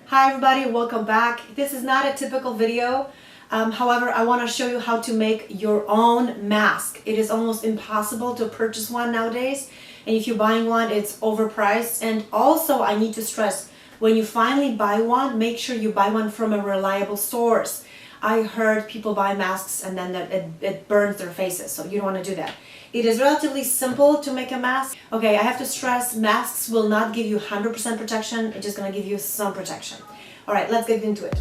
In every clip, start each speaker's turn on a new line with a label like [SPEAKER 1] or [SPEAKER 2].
[SPEAKER 1] Hi everybody, welcome back. This is not a typical video. However, I want to show you how to make your own mask. It is almost impossible to purchase one nowadays. And if you're buying one, it's overpriced. And also, I need to stress, when you finally buy one, make sure you buy one from a reliable source. I heard people buy masks and then it burns their faces, so you don't want to do that. It is relatively simple to make a mask. Okay, I have to stress, masks will not give you 100% protection. It's just going to give you some protection. All right, let's get into it.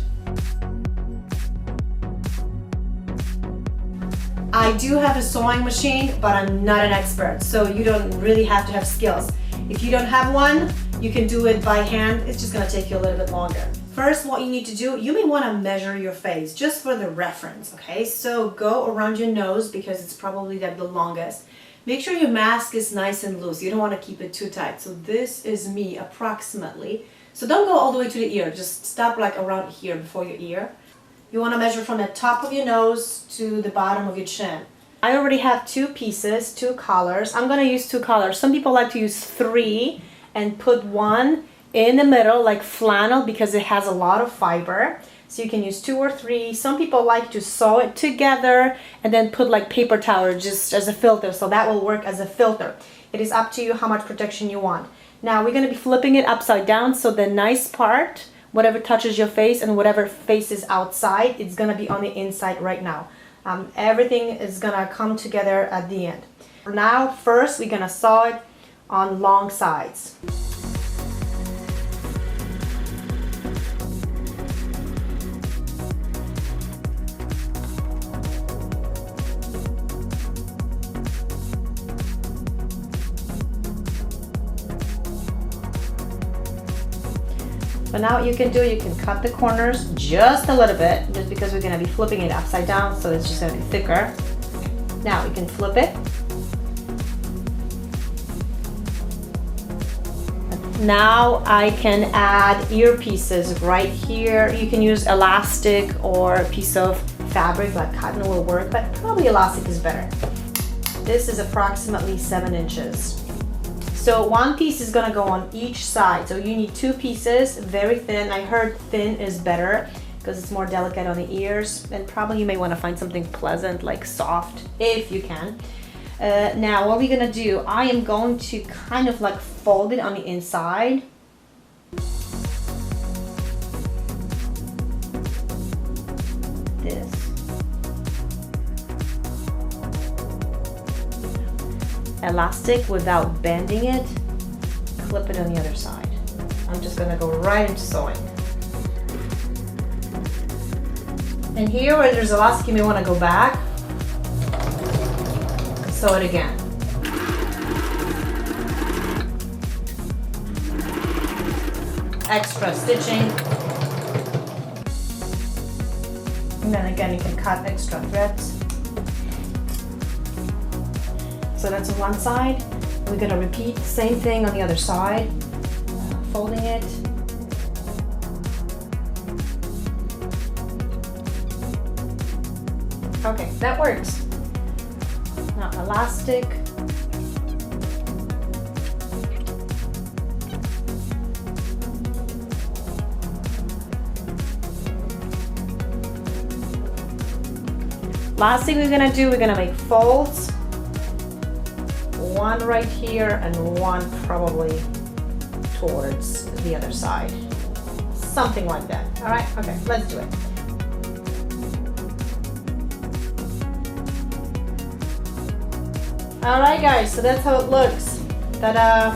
[SPEAKER 1] I do have a sewing machine, but I'm not an expert, so you don't really have to have skills. If you don't have one, you can do it by hand. It's just going to take you a little bit longer. First, what you need to do, you may want to measure your face just for the reference, okay? So go around your nose because it's probably the longest. Make sure your mask is nice and loose. You don't want to keep it too tight. So this is me approximately. So don't go all the way to the ear. Just stop like around here before your ear. You want to measure from the top of your nose to the bottom of your chin. I already have two pieces, two collars. I'm going to use two collars. Some people like to use three and put one in the middle like flannel because it has a lot of fiber. So you can use two or three. Some people like to sew it together and then put like paper towel just as a filter. So that will work as a filter. It is up to you how much protection you want. Now we're going to be flipping it upside down. So the nice part, whatever touches your face and whatever faces outside, it's going to be on the inside right now. Everything is going to come together at the end. Now first we're going to sew it on long sides. But now what you can do, you can cut the corners just a little bit, just because we're going to be flipping it upside down, so it's just going to be thicker. Now you can flip it. Now I can add earpieces right here. You can use elastic or a piece of fabric like cotton will work, but probably elastic is better. This is approximately 7 inches. So one piece is gonna go on each side. So you need two pieces, very thin. I heard thin is better because it's more delicate on the ears. And probably you may wanna find something pleasant, like soft, if you can. Now what we're gonna do, I am going to kind of like fold it on the inside. This. Elastic without bending it, clip it on the other side. I'm just gonna go right into sewing. And here where there's elastic, you may wanna go back, sew it again. Extra stitching. And then again, you can cut extra threads. So that's on one side. We're gonna repeat the same thing on the other side. Folding it. Okay, that works. Now elastic. Last thing we're gonna do, we're gonna make folds. One right here and one probably towards the other side. Something like that. All right, okay, let's do it. All right, guys, so that's how it looks.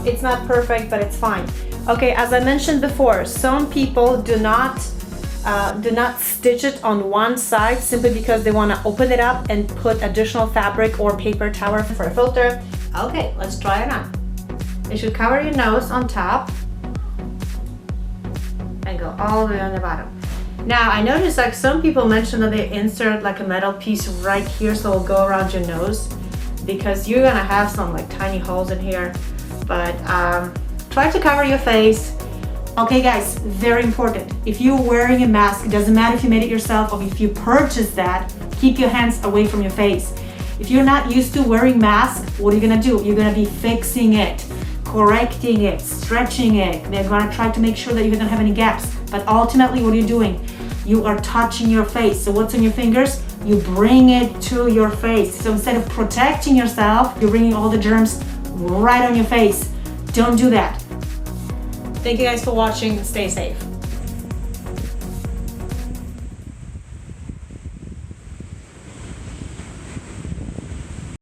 [SPEAKER 1] It's not perfect, but it's fine. Okay, as I mentioned before, some people do not stitch it on one side simply because they want to open it up and put additional fabric or paper towel for a filter. Okay, let's try it on. You should cover your nose on top and go all the way on the bottom. Now, I noticed like some people mention that they insert like a metal piece right here so it'll go around your nose because you're gonna have some like tiny holes in here. But try to cover your face. Okay guys, very important. If you're wearing a mask, it doesn't matter if you made it yourself or if you purchased that, keep your hands away from your face. If you're not used to wearing masks, what are you gonna do? You're gonna be fixing it.
[SPEAKER 2] correcting it, stretching it. They're gonna try to make sure that you don't have any gaps. But ultimately, what are you doing? You are touching your face. So what's on your fingers? You bring it to your face. So instead of protecting yourself, you're bringing all the germs right on your face. Don't do that.
[SPEAKER 1] Thank you guys for watching. Stay safe.